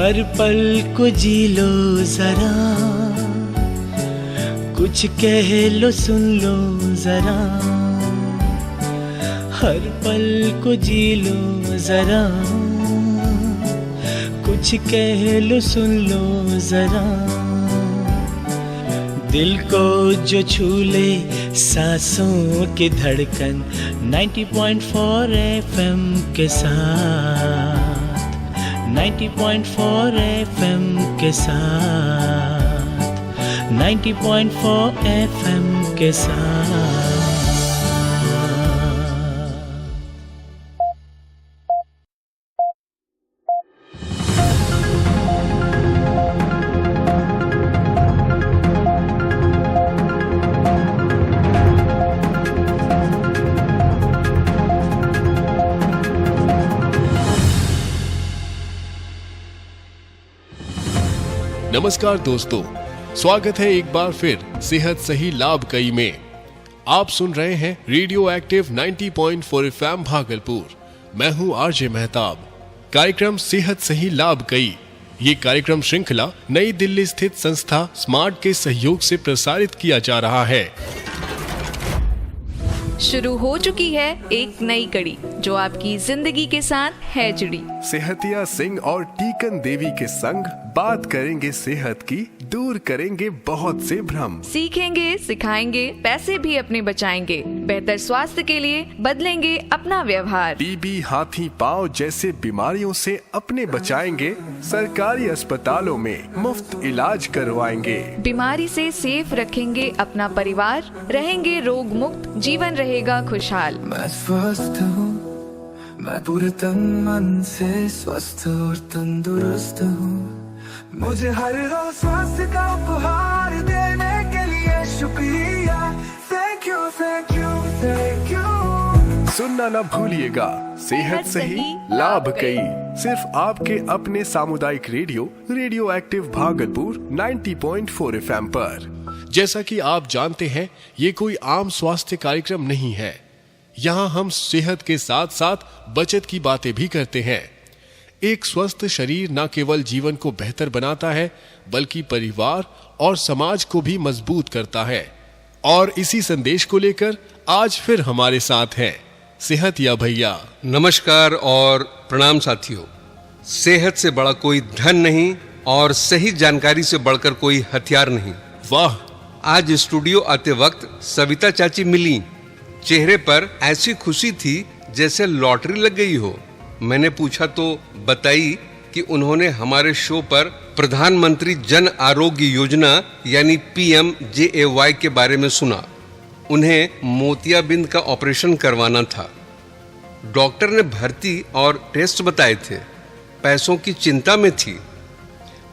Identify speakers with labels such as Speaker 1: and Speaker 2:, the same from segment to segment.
Speaker 1: हर पल को जी लो जरा, कुछ कह लो सुन लो जरा, हर पल को जी लो जरा, कुछ कह लो सुन लो जरा। दिल को जो छू ले सांसों की धड़कन 90.4 FM के साथ, 90.4 FM के साथ, 90.4 FM के साथ।
Speaker 2: नमस्कार दोस्तों, स्वागत है एक बार फिर सेहत सही लाभ कई में। आप सुन रहे हैं रेडियो एक्टिव 90.4 FM भागलपुर। मैं हूं आरजे मेहताब। कार्यक्रम सेहत सही लाभ कई, ये कार्यक्रम श्रृंखला नई दिल्ली स्थित संस्था स्मार्ट के सहयोग से प्रसारित किया जा रहा है।
Speaker 3: शुरू हो चुकी है एक नई कड़ी जो आपकी जिंदगी के साथ है जुड़ी।
Speaker 2: सेहतिया सिंह और टीकन देवी के संग बात करेंगे सेहत की, दूर करेंगे बहुत से भ्रम।
Speaker 3: सीखेंगे, सिखाएंगे, पैसे भी अपने बचाएंगे, बेहतर स्वास्थ्य के लिए बदलेंगे अपना व्यवहार।
Speaker 2: टीबी, हाथी पांव जैसे बीमारियों से अपने बचाएंगे, सरकारी अस्पतालों में मुफ्त इलाज करवाएंगे।
Speaker 3: बीमारी से सेफ रखेंगे अपना परिवार, रहेंगे रोग मुक्त, जीवन रहेगा खुशहाल।
Speaker 4: मैं स्वस्थ हूँ, मैं पूरे तन मन से स्वस्थ और तंदुरुस्त हूँ। मुझे हर रोज स्वास्थ्य का उपहार देने के लिए शुक्रिया। Thank you, thank you, thank you.
Speaker 2: सुनना ना भूलिएगा सेहत सही लाभ कई, सिर्फ आपके अपने सामुदायिक रेडियो एक्टिव भागलपुर 90.4 FM पर। जैसा कि आप जानते हैं, ये कोई आम स्वास्थ्य कार्यक्रम नहीं है। यहाँ हम सेहत के साथ साथ बचत की बातें भी करते हैं। एक स्वस्थ शरीर न केवल जीवन को बेहतर बनाता है, बल्कि परिवार और समाज को भी मजबूत करता है। और इसी संदेश को लेकर आज फिर हमारे साथ हैं सेहतिया भैया।
Speaker 5: नमस्कार और प्रणाम साथियों। सेहत से बड़ा कोई धन नहीं और सही जानकारी से बढ़कर कोई हथियार नहीं।
Speaker 2: वाह!
Speaker 5: आज स्टूडियो आते वक्त सविता चाची मिली। चेहरे पर ऐसी खुशी थी जैसे लॉटरी लग गई हो। मैंने पूछा तो बताई कि उन्होंने हमारे शो पर प्रधानमंत्री जन आरोग्य योजना यानी PMJAY के बारे में सुना। उन्हें मोतियाबिंद का ऑपरेशन करवाना था। डॉक्टर ने भर्ती और टेस्ट बताए थे। पैसों की चिंता में थी,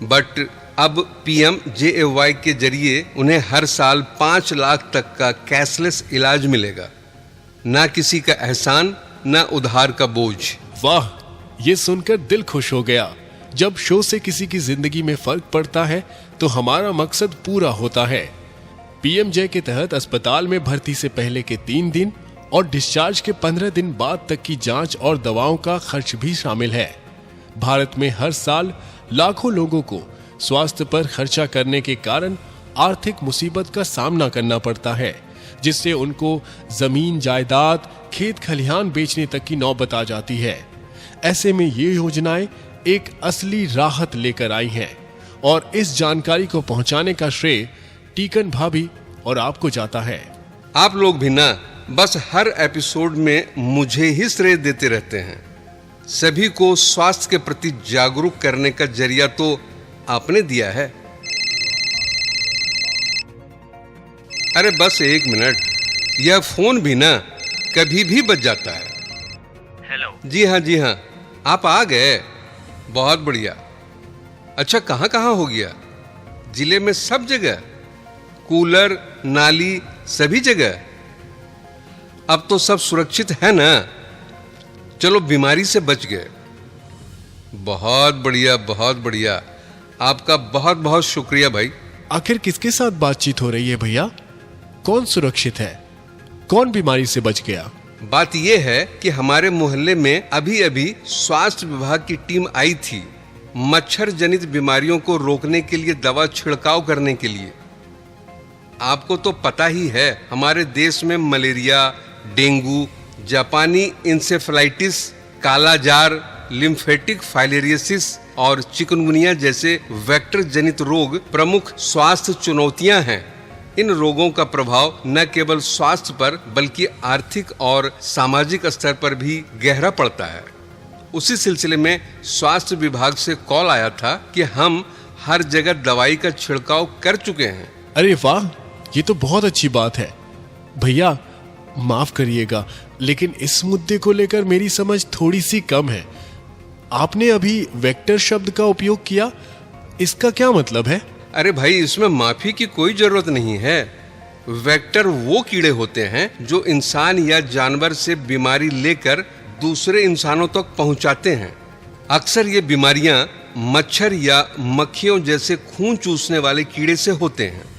Speaker 5: बट अब PMJAY के जरिए उन्हें हर साल 5 लाख तक का कैशलेस इलाज मिलेगा। ना किसी का एहसान, ना उधार का बोझ।
Speaker 2: वाह! ये सुनकर दिल खुश हो गया। जब शो से किसी की जिंदगी में फर्क पड़ता है तो हमारा मकसद पूरा होता है। PMJ के तहत अस्पताल में भर्ती से पहले के 3 दिन और डिस्चार्ज के 15 दिन बाद तक की जांच और दवाओं का खर्च भी शामिल है। भारत में हर साल लाखों लोगों को स्वास्थ्य पर खर्चा करने के कारण आर्थिक मुसीबत का सामना करना पड़ता है, जिससे उनको जमीन जायदाद, खेत खलिहान बेचने तक की नौबत आ जाती है। ऐसे में ये योजनाएं एक असली राहत लेकर आई हैं और इस जानकारी को पहुंचाने का श्रेय टीकन भाभी और आपको जाता है।
Speaker 5: आप लोग भी ना बस हर एपिसोड में मुझे ही श्रेय देते रहते हैं। सभी को स्वास्थ्य के प्रति जागरूक करने का जरिया तो आपने दिया है। अरे बस 1 मिनट, यह फोन भी ना कभी भी बज जाता है।
Speaker 6: हेलो।
Speaker 5: जी हाँ, आप आ गए, बहुत बढ़िया। अच्छा, कहाँ कहाँ हो गया? जिले में सब जगह कूलर, नाली, सभी जगह। अब तो सब सुरक्षित है ना? चलो, बीमारी से बच गए। बहुत बढ़िया, बहुत बढ़िया। आपका बहुत बहुत शुक्रिया भाई।
Speaker 2: आखिर किसके साथ बातचीत हो रही है भैया? कौन सुरक्षित है? कौन बीमारी से बच गया?
Speaker 5: बात यह है कि हमारे मोहल्ले में अभी अभी स्वास्थ्य विभाग की टीम आई थी। मच्छर जनित बीमारियों को रोकने के लिए दवा छिड़काव करने के लिए। आपको तो पता ही है, हमारे देश में मलेरिया, डेंगू, जापानी इंसेफेलाइटिस, कालाजार, लिम्फेटिक फाइलेरियोसिस और चिकनगुनिया जैसे वेक्टर जनित रोग प्रमुख स्वास्थ्य चुनौतियां हैं। इन रोगों का प्रभाव न केवल स्वास्थ्य पर बल्कि आर्थिक और सामाजिक स्तर पर भी गहरा पड़ता है। उसी सिलसिले में स्वास्थ्य विभाग से कॉल आया था कि हम हर जगह दवाई का छिड़काव कर चुके हैं।
Speaker 2: अरे वाह, ये तो बहुत अच्छी बात है। भैया माफ करिएगा, लेकिन इस मुद्दे को लेकर मेरी समझ थोड़ी सी कम है। आपने अभी वेक्टर शब्द का उपयोग किया, इसका क्या मतलब है?
Speaker 5: अरे भाई, इसमें माफी की कोई जरूरत नहीं है। वेक्टर वो कीड़े होते हैं जो इंसान या जानवर से बीमारी लेकर दूसरे इंसानों तक पहुंचाते हैं। अक्सर ये बीमारियां मच्छर या मक्खियों जैसे खून चूसने वाले कीड़े से होते हैं।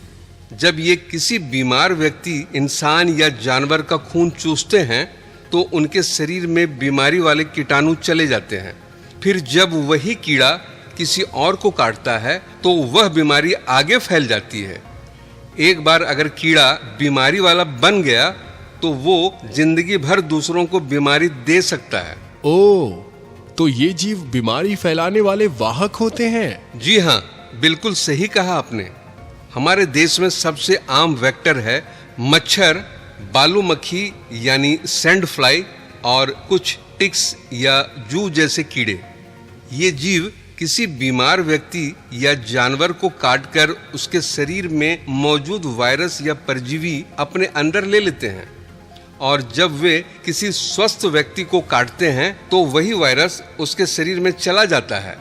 Speaker 5: जब ये किसी बीमार व्यक्ति, इंसान या जानवर का खून चूसते हैं तो उनके शरीर में बीमारी वाले कीटाणु चले जाते हैं। फिर जब वही कीड़ा किसी और को काटता है तो वह बीमारी आगे फैल जाती है। एक बार अगर कीड़ा बीमारी वाला बन गया तो वो जिंदगी भर दूसरों को बीमारी दे सकता है।
Speaker 2: ओह, तो ये जीव बीमारी फैलाने वाले वाहक होते हैं?
Speaker 5: जी हाँ, बिल्कुल सही कहा आपने। हमारे देश में सबसे आम वेक्टर है मच्छर, बालू मक्खी यानी सैंड फ्लाई और कुछ टिक्स या जू जैसे कीड़े। ये जीव किसी बीमार व्यक्ति या जानवर को काटकर उसके शरीर में मौजूद वायरस या परजीवी अपने अंदर ले लेते हैं और जब वे किसी स्वस्थ व्यक्ति को काटते हैं तो वही वायरस उसके शरीर में चला जाता है।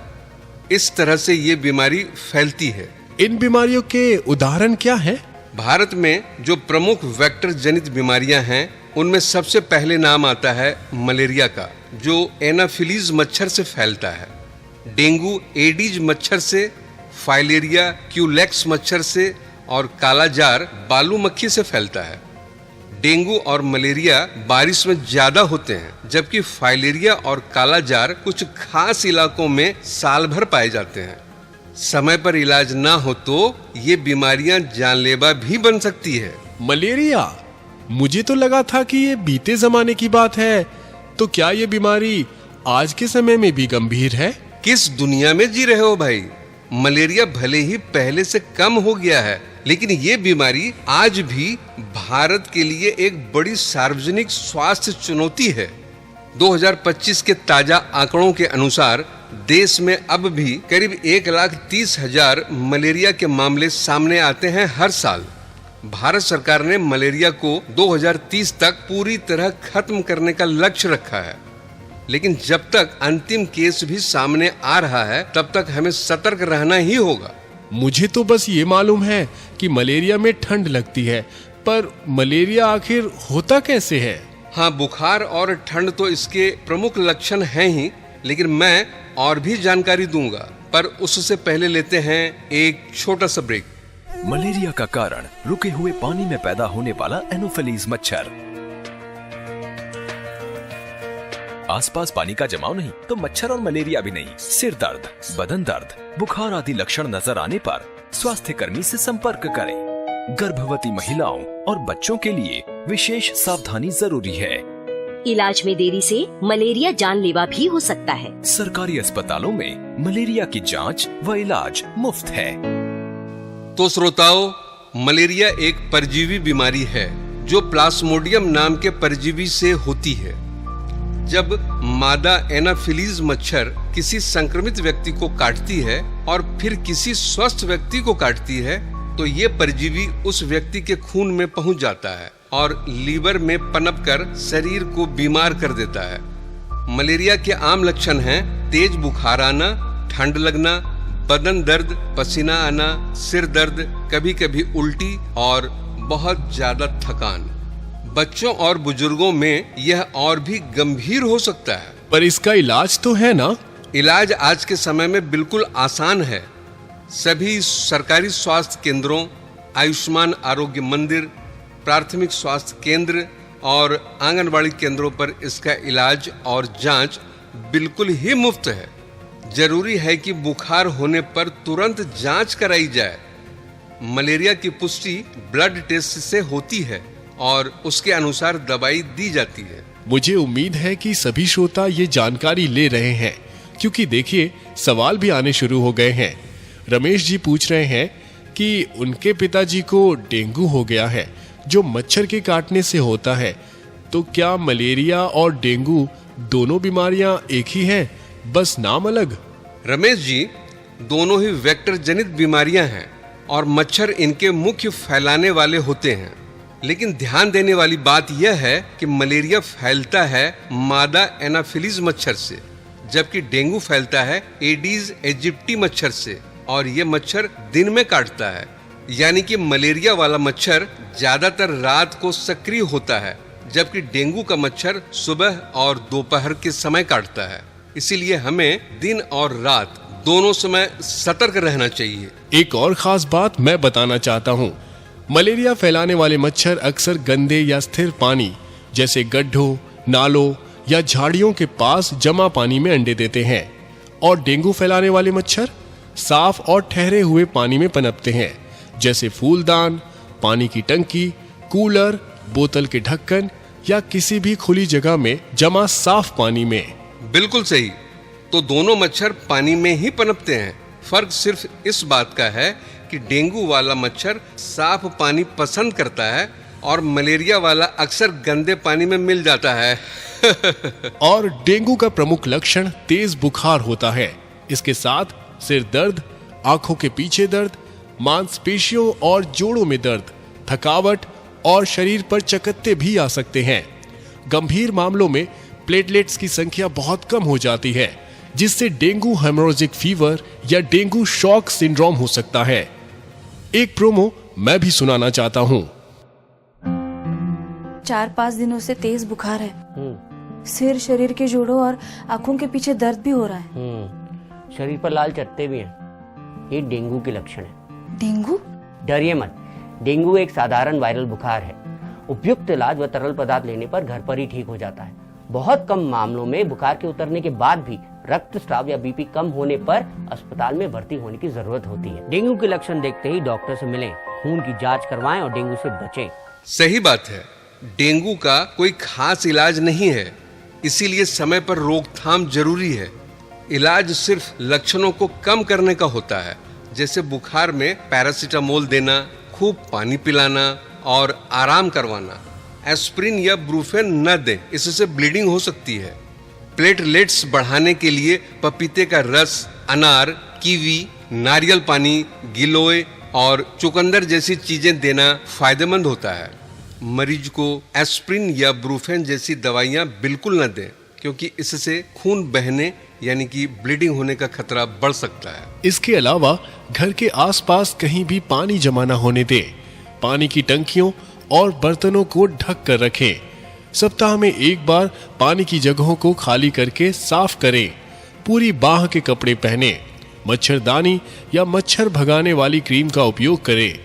Speaker 5: इस तरह से ये बीमारी फैलती है।
Speaker 2: इन बीमारियों के उदाहरण क्या हैं?
Speaker 5: भारत में जो प्रमुख वेक्टर जनित बीमारियां हैं उनमें सबसे पहले नाम आता है मलेरिया का, जो एनाफिलीज मच्छर से फैलता है। डेंगू एडीज मच्छर से, फाइलेरिया क्यूलेक्स मच्छर से और कालाजार बालू मक्खी से फैलता है। डेंगू और मलेरिया बारिश में ज्यादा होते हैं, जबकि फाइलेरिया और कालाजार कुछ खास इलाकों में साल भर पाए जाते हैं। समय पर इलाज ना हो तो ये बीमारियां जानलेवा भी बन सकती है।
Speaker 2: मलेरिया? मुझे तो लगा था कि ये बीते जमाने की बात है। तो क्या ये बीमारी आज के समय में भी गंभीर है?
Speaker 5: किस दुनिया में जी रहे हो भाई? मलेरिया भले ही पहले से कम हो गया है, लेकिन ये बीमारी आज भी भारत के लिए एक बड़ी सार्वजनिक स्वास्थ्य चुनौती है। 2025 के ताजा आंकड़ों के अनुसार देश में अब भी करीब 1,30,000 मलेरिया के मामले सामने आते हैं हर साल। भारत सरकार ने मलेरिया को 2030 तक पूरी तरह खत्म करने का लक्ष्य रखा है, लेकिन जब तक अंतिम केस भी सामने आ रहा है तब तक हमें सतर्क रहना ही होगा।
Speaker 2: मुझे तो बस ये मालूम है कि मलेरिया में ठंड लगती है, पर मलेरिया आखिर होता कैसे है?
Speaker 5: हाँ, बुखार और ठंड तो इसके प्रमुख लक्षण हैं ही, लेकिन मैं और भी जानकारी दूंगा, पर उससे पहले लेते हैं एक छोटा सा ब्रेक।
Speaker 6: मलेरिया का कारण रुके हुए पानी में पैदा होने वाला एनोफिलीज मच्छर। आसपास पानी का जमाव नहीं तो मच्छर और मलेरिया भी नहीं। सिर दर्द, बदन दर्द, बुखार आदि लक्षण नजर आने पर स्वास्थ्य कर्मी से संपर्क करें। गर्भवती महिलाओं और बच्चों के लिए विशेष सावधानी जरूरी है।
Speaker 7: इलाज में देरी से मलेरिया जानलेवा भी हो सकता है।
Speaker 6: सरकारी अस्पतालों में मलेरिया की जांच व इलाज मुफ्त है।
Speaker 5: तो श्रोताओं, मलेरिया एक परजीवी बीमारी है जो प्लाज्मोडियम नाम के परजीवी से होती है। जब मादा एनाफिलीज मच्छर किसी संक्रमित व्यक्ति को काटती है और फिर किसी स्वस्थ व्यक्ति को काटती है तो ये परजीवी उस व्यक्ति के खून में पहुंच जाता है और लीवर में पनपकर शरीर को बीमार कर देता है। मलेरिया के आम लक्षण हैं तेज बुखार आना, ठंड लगना, बदन दर्द, पसीना आना, सिर दर्द, कभी कभी उल्टी और बहुत ज्यादा थकान। बच्चों और बुजुर्गों में यह और भी गंभीर हो सकता है।
Speaker 2: पर इसका इलाज तो है ना?
Speaker 5: इलाज आज के समय में बिल्कुल आसान है। सभी सरकारी स्वास्थ्य केंद्रों, आयुष्मान आरोग्य मंदिर, प्राथमिक स्वास्थ्य केंद्र और आंगनबाड़ी केंद्रों पर इसका इलाज और जांच बिल्कुल ही मुफ्त है। जरूरी है कि बुखार होने पर तुरंत जांच कराई जाए। मलेरिया की पुष्टि ब्लड टेस्ट से होती है और उसके अनुसार दवाई दी जाती है।
Speaker 2: मुझे उम्मीद है कि सभी श्रोता ये जानकारी ले रहे हैं, क्योंकि देखिए सवाल भी आने शुरू हो गए हैं। रमेश जी पूछ रहे हैं कि उनके पिताजी को डेंगू हो गया है, जो मच्छर के काटने से होता है। तो क्या मलेरिया और डेंगू दोनों बीमारियां एक ही हैं, बस नाम अलग?
Speaker 5: रमेश जी, दोनों ही वेक्टर जनित बीमारियां हैं और मच्छर इनके मुख्य फैलाने वाले होते हैं। लेकिन ध्यान देने वाली बात यह है कि मलेरिया फैलता है मादा एनाफिलीज मच्छर से, जबकि डेंगू फैलता है एडीज एजिप्टी मच्छर से, और ये मच्छर दिन में काटता है। यानी कि मलेरिया वाला मच्छर ज्यादातर रात को सक्रिय होता है, जबकि डेंगू का मच्छर सुबह और दोपहर के समय काटता है। इसीलिए हमें दिन और रात दोनों समय सतर्क रहना चाहिए।
Speaker 2: एक और खास बात मैं बताना चाहता हूँ। मलेरिया फैलाने वाले मच्छर अक्सर गंदे या स्थिर पानी जैसे गड्ढों, नालों या झाड़ियों के पास जमा पानी में अंडे देते हैं, और डेंगू फैलाने वाले मच्छर साफ और ठहरे हुए पानी में पनपते हैं, जैसे फूलदान, पानी की टंकी, कूलर, बोतल के ढक्कन या किसी भी खुली जगह में जमा साफ पानी में।
Speaker 5: बिल्कुल सही। तो दोनों मच्छर पानी में ही पनपते हैं। फर्क सिर्फ इस बात का है कि डेंगू वाला मच्छर साफ पानी पसंद करता है और मलेरिया वाला अक्सर गंदे पानी में मिल जाता है।
Speaker 2: और डेंगू का प्रमुख लक्षण तेज बुखार होता है। इसके साथ सिर दर्द, आंखों के पीछे दर्द, मांसपेशियों और जोड़ों में दर्द, थकावट और शरीर पर चकत्ते भी आ सकते हैं। गंभीर मामलों में प्लेटलेट्स की संख्या बहुत कम हो जाती है, जिससे डेंगू हेमोरेजिक फीवर या डेंगू शॉक सिंड्रोम हो सकता है। एक प्रोमो मैं भी सुनाना चाहता हूँ।
Speaker 8: 4-5 दिनों से तेज बुखार है। सिर, शरीर के जोड़ों और आंखों के पीछे दर्द भी हो रहा है।
Speaker 9: शरीर पर लाल चट्टे भी हैं। ये डेंगू के लक्षण है।
Speaker 8: डेंगू?
Speaker 9: डरिए मत, डेंगू एक साधारण वायरल बुखार है। उपयुक्त इलाज व तरल पदार्थ लेने पर घर पर ही ठीक हो जाता है। बहुत कम मामलों में बुखार के उतरने के बाद भी रक्तस्राव या बीपी कम होने पर अस्पताल में भर्ती होने की जरूरत होती है। डेंगू के लक्षण देखते ही डॉक्टर से मिलें, खून की जांच करवाएं और डेंगू से बचें।
Speaker 5: सही बात है। डेंगू का कोई खास इलाज नहीं है, इसीलिए समय पर रोकथाम जरूरी है। इलाज सिर्फ लक्षणों को कम करने का होता है, जैसे बुखार में पैरासीटामोल देना, खूब पानी पिलाना और आराम करवाना। एस्प्रिन या ब्रूफेन न दें, इससे ब्लीडिंग हो सकती है। प्लेटलेट्स बढ़ाने के लिए पपीते का रस, अनार, कीवी, नारियल पानी, गिलोय और चुकंदर जैसी चीजें देना फायदेमंद होता है। मरीज को एस्प्रिन या ब्रूफेन जैसी दवाइयां बिल्कुल न दें, क्योंकि इससे खून बहने यानी कि ब्लीडिंग होने का खतरा बढ़ सकता है।
Speaker 2: इसके अलावा घर के आसपास कहीं भी पानी जमा न होने दें। पानी की टंकियों और बर्तनों को ढक कर रखें। सप्ताह में एक बार पानी की जगहों को खाली करके साफ करें। पूरी बाह के कपड़े पहने। मच्छरदानी या मच्छर भगाने वाली क्रीम का उपयोग करें।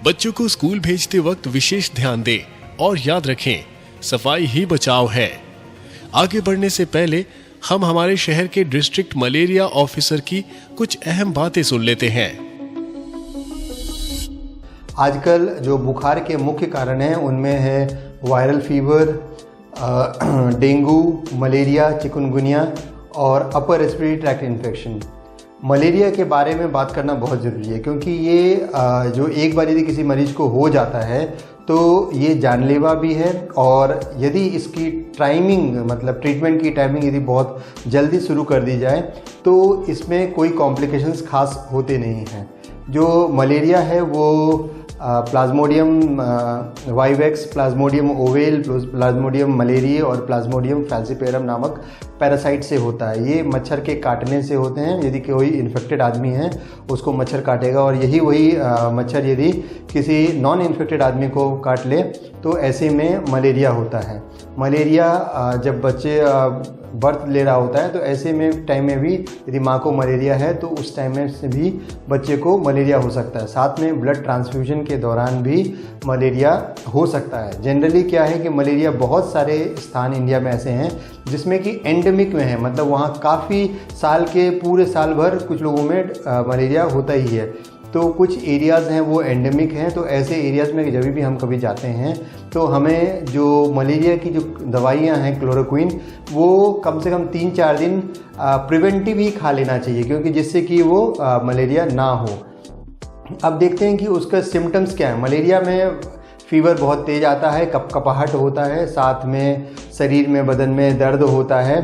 Speaker 2: बच्चों को स्कूल भेजते वक्त विशेष ध्यान दें और याद रखें, सफाई ही बचाव है। आगे बढ़ने से पहले हम हमारे शहर के डिस्ट्रिक्ट मलेरिया ऑफिसर की कुछ अहम बातें सुन लेते हैं।
Speaker 10: आजकल जो बुखार के मुख्य कारण हैं उनमें है viral fever, dengue, malaria, chikungunya और upper respiratory tract infection. Malaria के बारे में बात करना बहुत ज़रूरी है, क्योंकि ये जो एक बार यदि किसी मरीज को हो जाता है तो ये जानलेवा भी है, और यदि इसकी टाइमिंग मतलब ट्रीटमेंट की टाइमिंग यदि बहुत जल्दी शुरू कर दी जाए तो इसमें कोई कॉम्प्लिकेशंस खास होते नहीं हैं। जो मलेरिया है वो Plasmodium vivax, Plasmodium oval, Plasmodium malaria और प्लाज्मोडियम फैल्सिपेरम नामक पैरासाइट से होता है। ये मच्छर के काटने से होते हैं। यदि कोई इन्फेक्टेड आदमी है उसको मच्छर काटेगा, और यही वही मच्छर यदि किसी नॉन इन्फेक्टेड आदमी को काट ले तो ऐसे में मलेरिया होता है। मलेरिया जब बच्चे बर्थ ले रहा होता है, तो ऐसे में टाइम में भी यदि माँ को मलेरिया है तो उस टाइम में से भी बच्चे को मलेरिया हो सकता है। साथ में ब्लड ट्रांसफ्यूजन के दौरान भी मलेरिया हो सकता है। जनरली क्या है कि मलेरिया बहुत सारे स्थान इंडिया में ऐसे हैं जिसमें कि एंडेमिक में है, मतलब वहाँ काफ़ी साल के पूरे साल भर कुछ लोगों में मलेरिया होता ही है। तो कुछ एरियाज़ हैं वो एंडेमिक हैं, तो ऐसे एरियाज़ में जब भी हम कभी जाते हैं तो हमें जो मलेरिया की जो दवाइयाँ हैं क्लोरोक्विन, वो कम से कम 3-4 दिन प्रिवेंटिव ही खा लेना चाहिए, क्योंकि जिससे कि वो मलेरिया ना हो। अब देखते हैं कि उसका सिम्टम्स क्या है। मलेरिया में फीवर बहुत तेज़ आता है, कपकपाहट होता है, साथ में शरीर में बदन में दर्द होता है,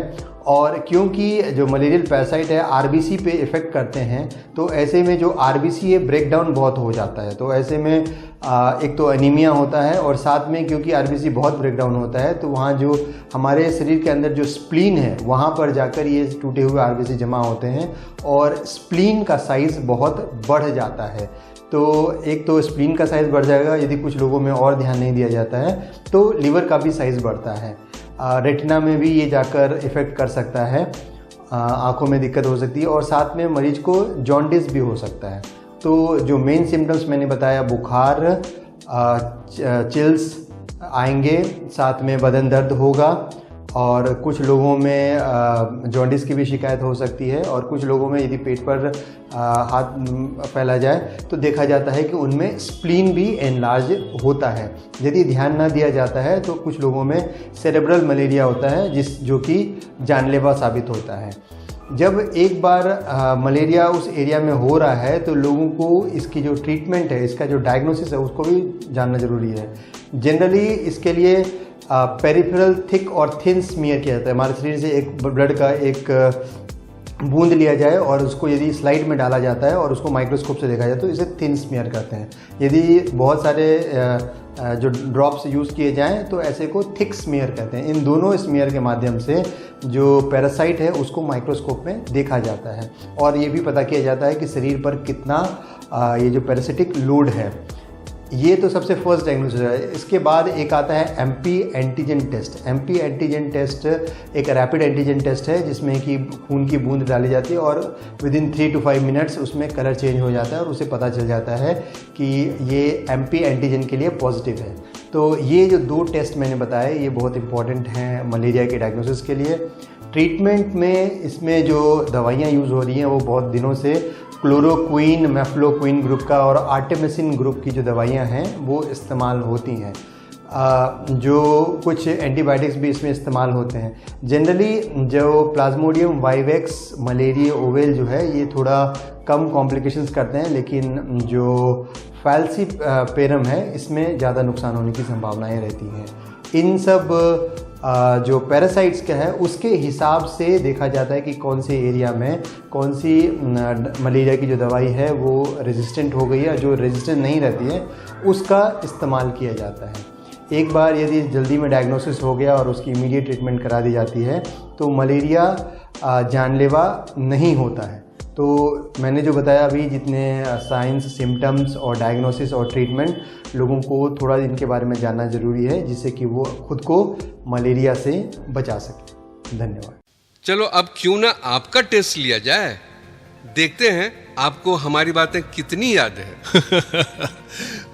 Speaker 10: और क्योंकि जो मलेरियल पैरासाइट है आरबीसी पे इफ़ेक्ट करते हैं, तो ऐसे में जो आरबीसी है ब्रेक डाउन बहुत हो जाता है। तो ऐसे में एक तो एनीमिया होता है, और साथ में क्योंकि आरबीसी बहुत ब्रेक डाउन होता है तो वहाँ जो हमारे शरीर के अंदर जो स्प्लीन है वहाँ पर जाकर ये टूटे हुए आरबीसी जमा होते हैं, और स्प्लीन का साइज़ बहुत बढ़ जाता है। तो एक तो स्प्लीन का साइज़ बढ़ जाएगा, यदि कुछ लोगों में और ध्यान नहीं दिया जाता है तो लीवर का भी साइज़ बढ़ता है। रेटिना में भी ये जाकर इफ़ेक्ट कर सकता है, आँखों में दिक्कत हो सकती है, और साथ में मरीज को जॉन्डिस भी हो सकता है। तो जो मेन सिम्टम्स मैंने बताया, बुखार, चिल्स आएंगे, साथ में बदन दर्द होगा, और कुछ लोगों में जॉन्डिस की भी शिकायत हो सकती है, और कुछ लोगों में यदि पेट पर हाथ फैला जाए तो देखा जाता है कि उनमें स्प्लीन भी एनलार्ज होता है। यदि ध्यान ना दिया जाता है तो कुछ लोगों में सेरेब्रल मलेरिया होता है जो कि जानलेवा साबित होता है। जब एक बार मलेरिया उस एरिया में हो रहा है तो लोगों को इसकी जो ट्रीटमेंट है, इसका जो डायग्नोसिस है उसको भी जानना ज़रूरी है। जनरली इसके लिए पेरिफेरल थिक और थिन स्मीयर किया जाता है। हमारे शरीर से एक ब्लड का एक बूंद लिया जाए और उसको यदि स्लाइड में डाला जाता है और उसको माइक्रोस्कोप से देखा जाए तो इसे थिन स्मीयर कहते हैं। यदि बहुत सारे जो ड्रॉप्स यूज़ किए जाएं तो ऐसे को थिक स्मीयर कहते हैं। इन दोनों स्मीयर के माध्यम से जो पैरासाइट है उसको माइक्रोस्कोप में देखा जाता है, और ये भी पता किया जाता है कि शरीर पर कितना ये जो पैरासिटिक लोड है। ये तो सबसे फर्स्ट डायग्नोसिस है। इसके बाद एक आता है MP antigen test. MP antigen test एक रैपिड एंटीजन टेस्ट है जिसमें कि खून की बूंद डाली जाती है और विदिन 3 to 5 मिनट्स उसमें कलर चेंज हो जाता है और उसे पता चल जाता है कि ये एमपी एंटीजन के लिए पॉजिटिव है। तो ये जो 2 टेस्ट मैंने बताए ये बहुत इंपॉर्टेंट हैं मलेरिया के डायग्नोसिस के लिए। ट्रीटमेंट में इसमें जो दवाइयाँ यूज़ हो रही हैं वो बहुत दिनों से क्लोरोक्विन, मेफ्लोक्विन ग्रुप का और आर्टेमिसिन ग्रुप की जो दवाइयाँ हैं वो इस्तेमाल होती हैं। जो कुछ एंटीबायोटिक्स भी इसमें इस्तेमाल होते हैं। जनरली जो प्लाज्मोडियम वाइवेक्स मलेरिया ओवेल जो है ये थोड़ा कम कॉम्प्लिकेशंस करते हैं, लेकिन जो फैल्सीपेरम है इसमें ज़्यादा नुकसान होने की संभावनाएं रहती हैं। इन सब जो पैरासाइट्स का है उसके हिसाब से देखा जाता है कि कौन से एरिया में कौन सी मलेरिया की जो दवाई है वो रेजिस्टेंट हो गई है, जो रेजिस्टेंट नहीं रहती है उसका इस्तेमाल किया जाता है। एक बार यदि जल्दी में डायग्नोसिस हो गया और उसकी इमीडिएट ट्रीटमेंट करा दी जाती है तो मलेरिया जानलेवा नहीं होता है। तो मैंने जो बताया अभी जितने साइंस, सिम्टम्स और डायग्नोसिस और ट्रीटमेंट, लोगों को थोड़ा इनके बारे में जानना ज़रूरी है जिससे कि वो खुद को मलेरिया से बचा सके। धन्यवाद।
Speaker 5: चलो अब क्यों ना आपका टेस्ट लिया जाए, देखते हैं आपको हमारी बातें कितनी याद है।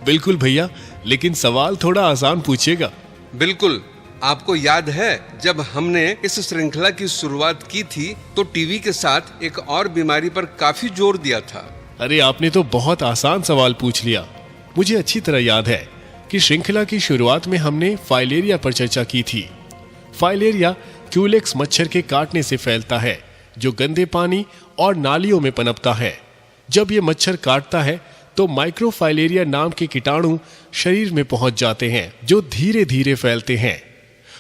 Speaker 2: बिल्कुल भैया, लेकिन सवाल थोड़ा आसान पूछिएगा।
Speaker 5: बिल्कुल। आपको याद है जब हमने इस श्रृंखला की शुरुआत की थी तो टीवी के साथ एक और बीमारी पर काफी जोर दिया था।
Speaker 2: अरे आपने तो बहुत आसान सवाल पूछ लिया। मुझे अच्छी तरह याद है कि श्रृंखला की शुरुआत में हमने फाइलेरिया पर चर्चा की थी। फाइलेरिया क्यूलेक्स मच्छर के काटने से फैलता है जो गंदे पानी और नालियों में पनपता है। जब ये मच्छर काटता है तो माइक्रोफाइलेरिया नाम के कीटाणु शरीर में पहुंच जाते हैं जो धीरे धीरे फैलते हैं।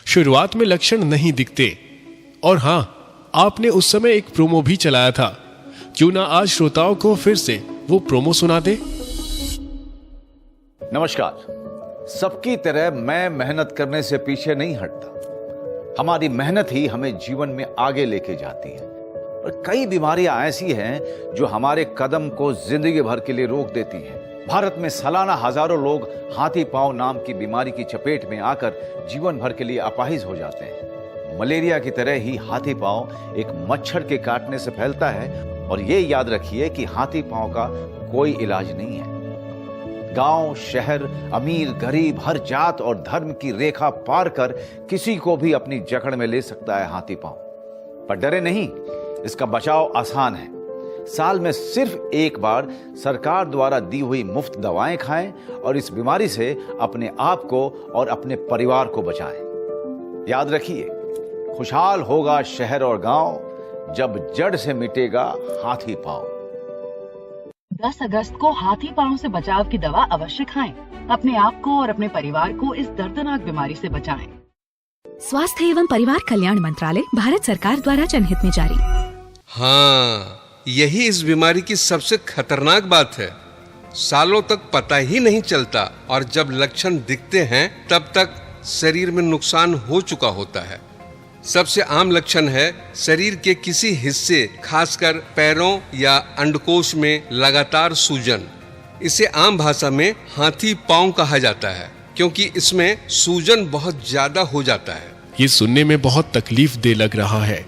Speaker 2: शुरुआत में लक्षण नहीं दिखते, और हाँ, आपने उस समय एक प्रोमो भी चलाया था। क्यों ना आज श्रोताओं को फिर से वो प्रोमो सुना दे।
Speaker 11: नमस्कार। सबकी तरह मैं मेहनत करने से पीछे नहीं हटता। हमारी मेहनत ही हमें जीवन में आगे लेके जाती है। और कई बीमारियां ऐसी हैं जो हमारे कदम को जिंदगी भर के लिए रोक देती हैं। भारत में सालाना हजारों लोग हाथी पांव नाम की बीमारी की चपेट में आकर जीवन भर के लिए अपाहिज हो जाते हैं। मलेरिया की तरह ही हाथी पांव एक मच्छर के काटने से फैलता है, और ये याद रखिए कि हाथी पांव का कोई इलाज नहीं है। गांव, शहर, अमीर, गरीब, हर जात और धर्म की रेखा पार कर किसी को भी अपनी जकड़ में ले सकता है हाथी पांव। पर डरे नहीं, इसका बचाव आसान है। साल में सिर्फ एक बार सरकार द्वारा दी हुई मुफ्त दवाएं खाएं और इस बीमारी से अपने आप को और अपने परिवार को बचाएं। याद रखिए, खुशहाल होगा शहर और गांव जब जड़ से मिटेगा हाथी पांव।
Speaker 12: 10 अगस्त को हाथी पांव से बचाव की दवा अवश्य खाएं। अपने आप को और अपने परिवार को इस दर्दनाक बीमारी से बचाएं।
Speaker 13: स्वास्थ्य एवं परिवार कल्याण मंत्रालय, भारत सरकार द्वारा जनहित में जारी।
Speaker 5: हाँ, यही इस बीमारी की सबसे खतरनाक बात है। सालों तक पता ही नहीं चलता और जब लक्षण दिखते हैं तब तक शरीर में नुकसान हो चुका होता है। सबसे आम लक्षण है शरीर के किसी हिस्से, खासकर पैरों या अंडकोश में लगातार सूजन। इसे आम भाषा में हाथी पांव कहा जाता है क्योंकि इसमें सूजन बहुत ज्यादा हो जाता है।
Speaker 2: ये सुनने में बहुत तकलीफ दे लग रहा है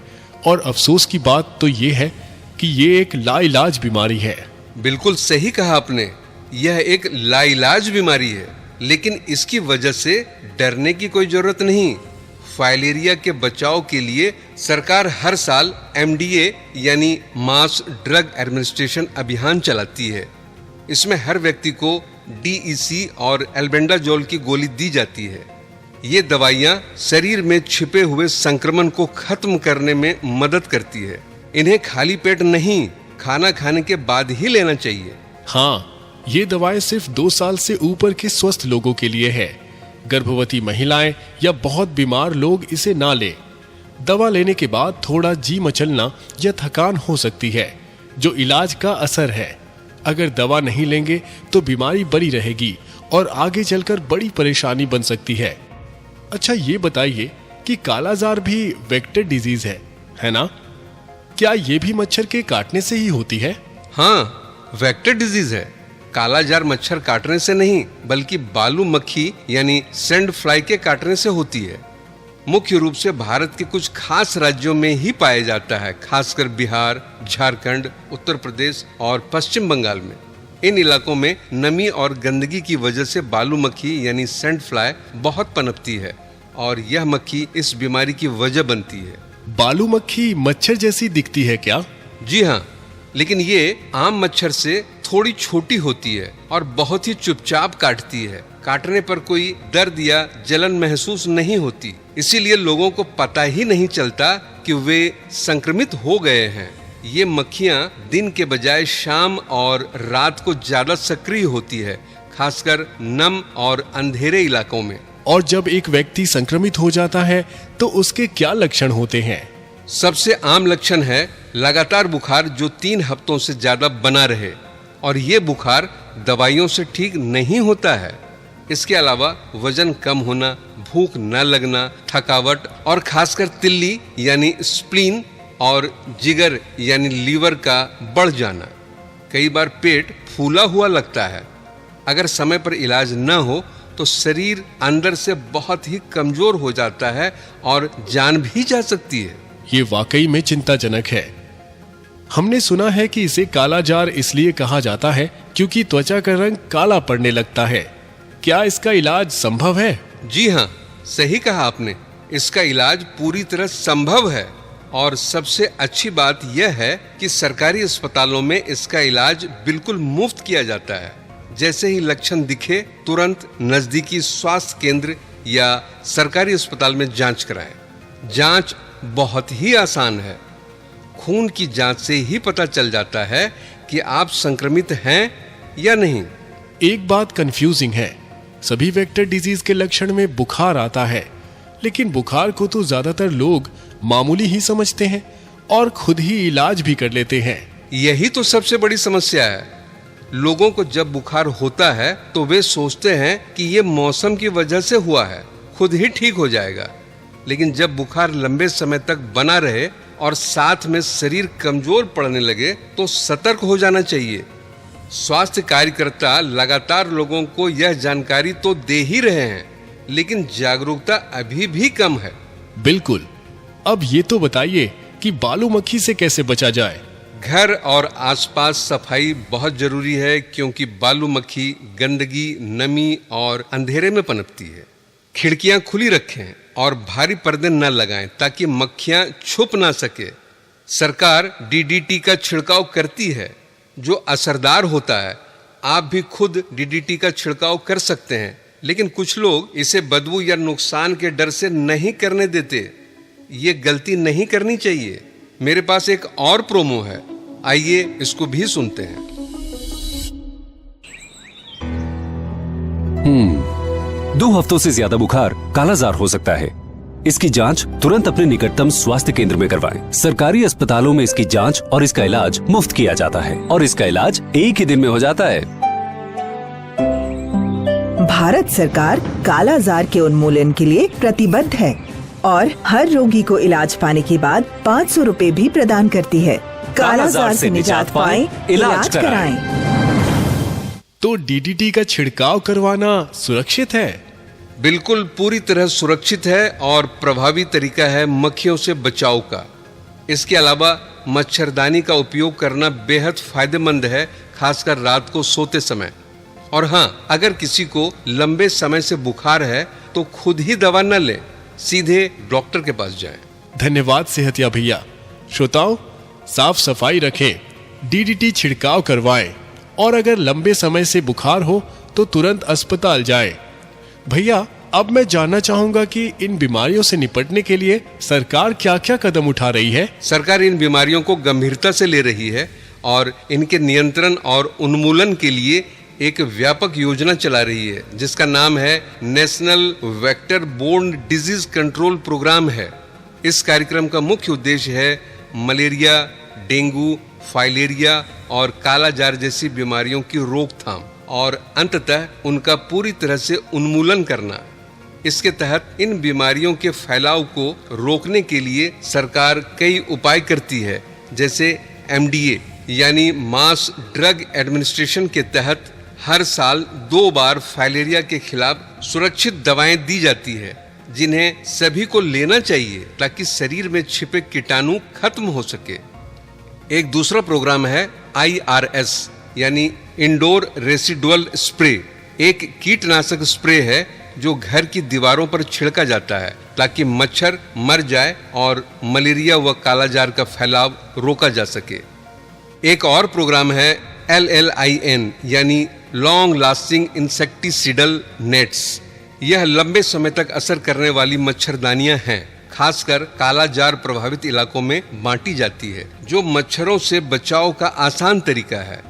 Speaker 2: और अफसोस की बात तो ये है कि ये एक लाइलाज बीमारी है।
Speaker 5: बिल्कुल सही कहा आपने, यह एक लाइलाज बीमारी है, लेकिन इसकी वजह से डरने की कोई जरूरत नहीं। फाइलेरिया के बचाव के लिए सरकार हर साल MDA यानी मास ड्रग एडमिनिस्ट्रेशन अभियान चलाती है। इसमें हर व्यक्ति को DEC और एल्बेंडाजोल की गोली दी जाती है। ये दवाइयाँ शरीर में छिपे हुए संक्रमण को खत्म करने में मदद करती है। इन्हें खाली पेट नहीं, खाना खाने के बाद ही लेना चाहिए।
Speaker 2: हाँ, ये दवाएं सिर्फ 2 साल से ऊपर के स्वस्थ लोगों के लिए है। गर्भवती महिलाएं या बहुत बीमार लोग इसे ना लें। दवा लेने के बाद थोड़ा जी मचलना या थकान हो सकती है, जो इलाज का असर है। अगर दवा नहीं लेंगे तो बीमारी बनी रहेगी और आगे चलकर बड़ी परेशानी बन सकती है। अच्छा, ये बताइए कि कालाजार भी वेक्टर डिजीज है ना? क्या ये भी मच्छर के काटने से ही होती है?
Speaker 5: हाँ, वेक्टर डिजीज है। कालाजार मच्छर काटने से नहीं, बल्कि बालू मक्खी यानी सैंड फ्लाई के काटने से होती है। मुख्य रूप से भारत के कुछ खास राज्यों में ही पाया जाता है, खासकर बिहार, झारखंड, उत्तर प्रदेश और पश्चिम बंगाल में। इन इलाकों में नमी और गंदगी की वजह से बालू मक्खी यानी सैंड फ्लाई बहुत पनपती है और यह मक्खी इस बीमारी की वजह बनती है।
Speaker 2: बालू मक्खी मच्छर जैसी दिखती है क्या?
Speaker 5: जी हाँ, लेकिन ये आम मच्छर से थोड़ी छोटी होती है और बहुत ही चुपचाप काटती है। काटने पर कोई दर्द या जलन महसूस नहीं होती, इसीलिए लोगों को पता ही नहीं चलता कि वे संक्रमित हो गए हैं। ये मक्खियाँ दिन के बजाय शाम और रात को ज्यादा सक्रिय होती है, खासकर नम और अंधेरे इलाकों में।
Speaker 2: और जब एक व्यक्ति संक्रमित हो जाता है तो उसके क्या लक्षण होते हैं?
Speaker 5: सबसे आम लक्षण है लगातार बुखार जो 3 हफ्तों से ज्यादा बना रहे, और ये बुखार दवाइयों से ठीक नहीं होता है। इसके अलावा वजन कम होना, भूख न लगना, थकावट और खासकर तिल्ली यानी स्प्लीन और जिगर यानी लीवर का बढ़ जाना। कई बार पेट फूला हुआ लगता है। अगर समय पर इलाज न हो तो शरीर अंदर से बहुत ही कमजोर हो जाता है और जान भी जा सकती है।
Speaker 2: ये वाकई में चिंताजनक है। हमने सुना है कि इसे कालाजार इसलिए कहा जाता है क्योंकि त्वचा का रंग काला पड़ने लगता है। क्या इसका इलाज संभव है?
Speaker 5: जी हाँ, सही कहा आपने। इसका इलाज पूरी तरह संभव है और सबसे अच्छी बात यह है कि सरकारी अस्पतालों में इसका इलाज बिल्कुल मुफ्त किया जाता है। जैसे ही लक्षण दिखे तुरंत नजदीकी स्वास्थ्य केंद्र या सरकारी अस्पताल में जांच कराएं। जांच बहुत ही आसान है। खून की जांच से ही पता चल जाता है कि आप संक्रमित हैं या नहीं।
Speaker 2: एक बात कंफ्यूजिंग है, सभी वेक्टर डिजीज के लक्षण में बुखार आता है, लेकिन बुखार को तो ज्यादातर लोग मामूली ही समझते हैं और खुद ही इलाज भी कर लेते हैं।
Speaker 5: यही तो सबसे बड़ी समस्या है। लोगों को जब बुखार होता है तो वे सोचते हैं कि ये मौसम की वजह से हुआ है, खुद ही ठीक हो जाएगा। लेकिन जब बुखार लंबे समय तक बना रहे और साथ में शरीर कमजोर पड़ने लगे तो सतर्क हो जाना चाहिए। स्वास्थ्य कार्यकर्ता लगातार लोगों को यह जानकारी तो दे ही रहे हैं, लेकिन जागरूकता अभी भी कम है।
Speaker 2: बिल्कुल, अब ये तो बताइए कि बालू मक्खी से कैसे बचा जाए।
Speaker 5: घर और आसपास सफाई बहुत जरूरी है, क्योंकि बालू मक्खी गंदगी, नमी और अंधेरे में पनपती है। खिड़कियां खुली रखें और भारी पर्दे न लगाएं ताकि मक्खियां छुप ना सके। सरकार डीडीटी का छिड़काव करती है जो असरदार होता है। आप भी खुद डीडीटी का छिड़काव कर सकते हैं, लेकिन कुछ लोग इसे बदबू या नुकसान के डर से नहीं करने देते। ये गलती नहीं करनी चाहिए। मेरे पास एक और प्रोमो है, आइए इसको भी सुनते हैं।
Speaker 14: 2 हफ्तों से ज्यादा बुखार कालाजार हो सकता है। इसकी जांच तुरंत अपने निकटतम स्वास्थ्य केंद्र में करवाएं। सरकारी अस्पतालों में इसकी जांच और इसका इलाज मुफ्त किया जाता है और इसका इलाज एक ही दिन में हो जाता है।
Speaker 15: भारत सरकार कालाजार के उन्मूलन के लिए प्रतिबद्ध है और हर रोगी को इलाज पाने के बाद 500 रुपए भी प्रदान करती है। कालाजार से निजात पाएं, इलाज कराएं।
Speaker 2: तो डीडीटी का छिड़काव करवाना सुरक्षित है?
Speaker 5: बिल्कुल पूरी तरह सुरक्षित है और प्रभावी तरीका है मक्खियों से बचाव का। इसके अलावा मच्छरदानी का उपयोग करना बेहद फायदेमंद है, खासकर रात को सोते समय। और हाँ, अगर किसी को लंबे समय से बुखार है तो खुद ही दवा न लें, सीधे डॉक्टर के पास जाएं।
Speaker 2: धन्यवाद सेहतिया भैया। श्रोताओं, साफ सफाई रखें, डीडीटी छिड़काव करवाएं और अगर लंबे समय से बुखार हो तो तुरंत अस्पताल जाएं। भैया, अब मैं जानना चाहूंगा कि इन बीमारियों से निपटने के लिए सरकार क्या-क्या कदम उठा रही है।
Speaker 5: सरकार इन बीमारियों को गंभीरता से ले रही है और इनके नियंत्रण और उन्मूलन के लिए एक व्यापक योजना चला रही है, जिसका नाम है national vector borne disease control programme है। इस कार्यक्रम का मुख्य उद्देश्य है मलेरिया, डेंगू, फाइलेरिया और कालाजार जैसी बीमारियों की रोकथाम और अंततः उनका पूरी तरह से उन्मूलन करना। इसके तहत इन बीमारियों के फैलाव को रोकने के लिए सरकार कई उपाय करती है, जैसे MDA यानी मास ड्रग एडमिनिस्ट्रेशन के तहत हर साल 2 बार फाइलेरिया के खिलाफ सुरक्षित दवाएं दी जाती है, जिन्हें सभी को लेना चाहिए ताकि शरीर में छिपे कीटाणु खत्म हो सके। एक दूसरा प्रोग्राम है IRS यानी इंडोर रेसिडुअल स्प्रे। एक कीटनाशक स्प्रे है जो घर की दीवारों पर छिड़का जाता है ताकि मच्छर मर जाए और मलेरिया व कालाजार का फैलाव रोका जा सके। एक और प्रोग्राम है LLIN यानी लॉन्ग लास्टिंग इंसेक्टिसिडल नेट्स। यह लंबे समय तक असर करने वाली मच्छरदानियां हैं, खासकर कालाजार प्रभावित इलाकों में बांटी जाती है, जो मच्छरों से बचाव का आसान तरीका है।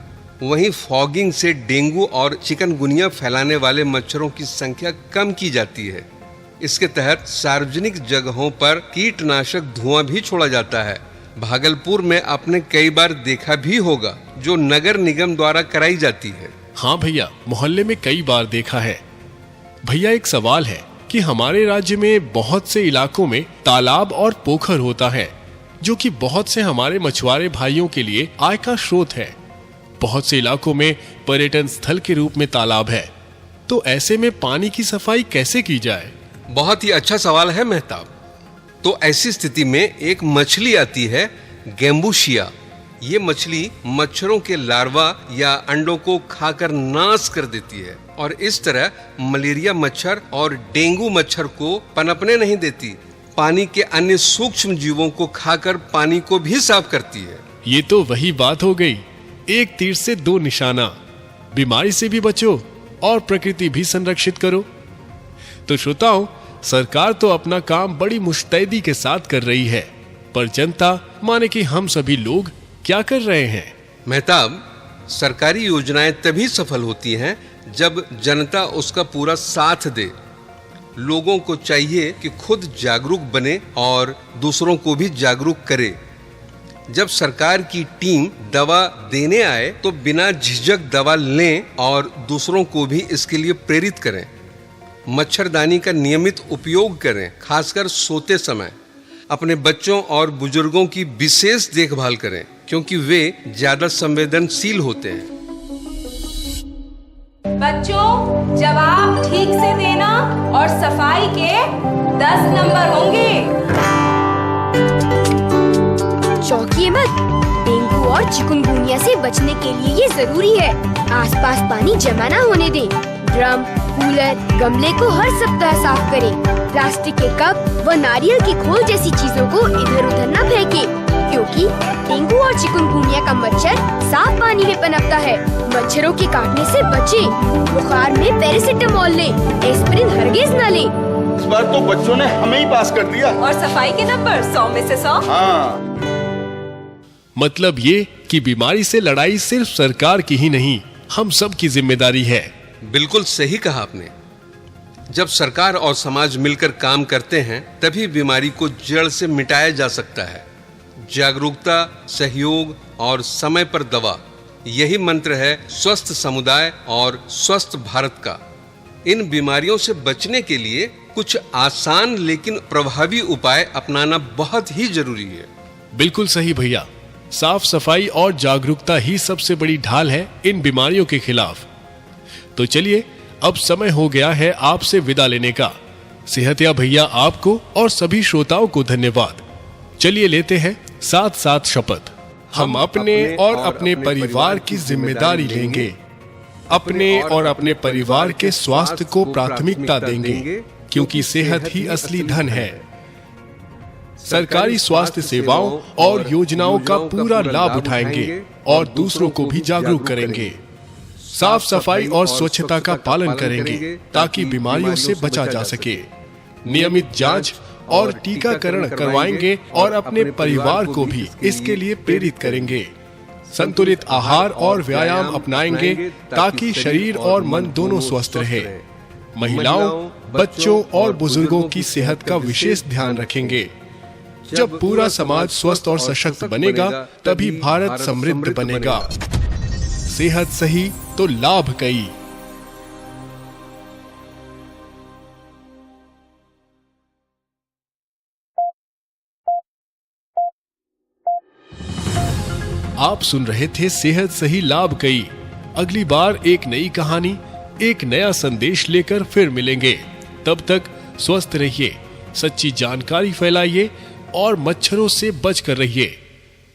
Speaker 5: वहीं फॉगिंग से डेंगू और चिकनगुनिया फैलाने वाले मच्छरों की संख्या कम की जाती है। इसके तहत सार्वजनिक जगहों पर कीटनाशक धुआं भी छोड़ा जाता है। भागलपुर में आपने कई बार देखा भी होगा, जो नगर निगम द्वारा कराई जाती है।
Speaker 2: हाँ भैया, मोहल्ले में कई बार देखा है। भैया, एक सवाल है कि हमारे राज्य में बहुत से इलाकों में तालाब और पोखर होता है, जो कि बहुत से हमारे मछुआरे भाइयों के लिए आय का स्रोत है। बहुत से इलाकों में पर्यटन स्थल के रूप में तालाब है, तो ऐसे में पानी की सफाई कैसे की जाए?
Speaker 5: बहुत ही अच्छा सवाल है मेहताब। तो ऐसी स्थिति में एक मछली आती है, गैम्बुशिया। ये मछली मच्छरों के लार्वा या अंडों को खाकर नाश कर देती है और इस तरह मलेरिया मच्छर और डेंगू मच्छर को पनपने नहीं देती। पानी के अन्य सूक्ष्म जीवों को खाकर पानी को भी साफ करती है।
Speaker 2: ये तो वही बात हो गई, एक तीर से 2 निशाना। बीमारी से भी बचो और प्रकृति भी संरक्षित करो। तो श्रोताओं, सरकार तो अपना काम बड़ी मुस्तैदी के साथ कर रही है, पर जनता माने कि हम सभी लोग क्या कर रहे हैं?
Speaker 5: मेहताब, सरकारी योजनाएं तभी सफल होती हैं जब जनता उसका पूरा साथ दे। लोगों को चाहिए कि खुद जागरूक बने और दूसरों को भी जागरूक करे। जब सरकार की टीम दवा देने आए तो बिना झिझक दवा लें और दूसरों को भी इसके लिए प्रेरित करें। मच्छरदानी का नियमित उपयोग करें, खासकर सोते समय। अपने बच्चों और बुजुर्गों की विशेष देखभाल करें, क्योंकि वे ज्यादा संवेदनशील होते हैं।
Speaker 16: बच्चों, जवाब ठीक से देना और सफाई के 10 नंबर होंगे।
Speaker 17: मत। डेंगू और चिकुनगुनिया से बचने के लिए ये जरूरी है। आसपास पानी जमा न होने दें। ड्रम, कूलर, गमले को हर सप्ताह साफ करें। प्लास्टिक के कप व नारियल की खोल जैसी चीजों को इधर उधर न फेंकें, क्योंकि डेंगू और चिकुनगुनिया का मच्छर साफ पानी में पनपता है। मच्छरों के काटने से बचें। बुखार में पैरासिटामोल लें, एस्पिरिन हरगिज न लें।
Speaker 18: इस बार तो बच्चों ने हमें ही पास कर दिया।
Speaker 16: और सफाई के नंबर 100 में से 100।
Speaker 18: हाँ।
Speaker 2: मतलब ये कि बीमारी से लड़ाई सिर्फ सरकार की ही नहीं, हम सब की जिम्मेदारी है।
Speaker 5: बिल्कुल सही कहा आपने। जब सरकार और समाज मिलकर काम करते हैं तभी बीमारी को जड़ से मिटाया जा सकता है। जागरूकता, सहयोग और समय पर दवा, यही मंत्र है स्वस्थ समुदाय और स्वस्थ भारत का। इन बीमारियों से बचने के लिए कुछ आसान लेकिन प्रभावी उपाय अपनाना बहुत ही जरूरी है।
Speaker 2: बिल्कुल सही भैया। साफ सफाई और जागरूकता ही सबसे बड़ी ढाल है इन बीमारियों के खिलाफ। तो चलिए अब समय हो गया है आपसे विदा लेने का। सेहतिया भैया आपको और सभी श्रोताओं को धन्यवाद। चलिए लेते हैं साथ साथ शपथ। हम अपने और अपने परिवार की जिम्मेदारी लेंगे। अपने और अपने परिवार के स्वास्थ्य को प्राथमिकता देंगे, क्योंकि सेहत ही असली धन है। सरकारी स्वास्थ्य सेवाओं और योजनाओं का पूरा लाभ उठाएंगे और दूसरों को भी जागरूक करेंगे। साफ सफाई और स्वच्छता का पालन करेंगे ताकि बीमारियों से बचा जा सके। नियमित जांच और टीकाकरण करवाएंगे और अपने परिवार को भी इसके लिए प्रेरित करेंगे। संतुलित आहार और व्यायाम अपनाएंगे ताकि शरीर और मन दोनों स्वस्थ रहे। महिलाओं, बच्चों और बुजुर्गों की सेहत का विशेष ध्यान रखेंगे। जब पूरा समाज स्वस्थ और सशक्त बनेगा तभी भारत समृद्ध बनेगा। सेहत सही तो लाभ कई। आप सुन रहे थे सेहत सही लाभ कई। अगली बार एक नई कहानी, एक नया संदेश लेकर फिर मिलेंगे। तब तक स्वस्थ रहिए, सच्ची जानकारी फैलाइए और मच्छरों से बचकर रहिए।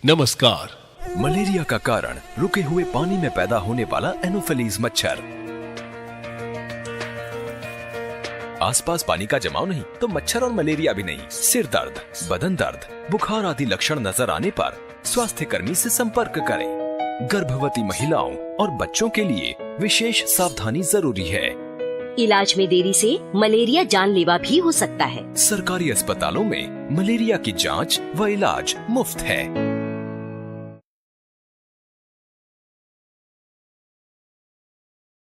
Speaker 2: नमस्कार।
Speaker 6: मलेरिया का कारण रुके हुए पानी में पैदा होने वाला एनोफिलीज मच्छर। आसपास पानी का जमाव नहीं तो मच्छर और मलेरिया भी नहीं। सिर दर्द, बदन दर्द, बुखार आदि लक्षण नजर आने पर स्वास्थ्य कर्मी से संपर्क करें। गर्भवती महिलाओं और बच्चों के लिए विशेष सावधानी जरूरी है।
Speaker 7: इलाज में देरी से मलेरिया जानलेवा भी हो सकता है।
Speaker 6: सरकारी अस्पतालों में मलेरिया की जांच व इलाज मुफ्त है।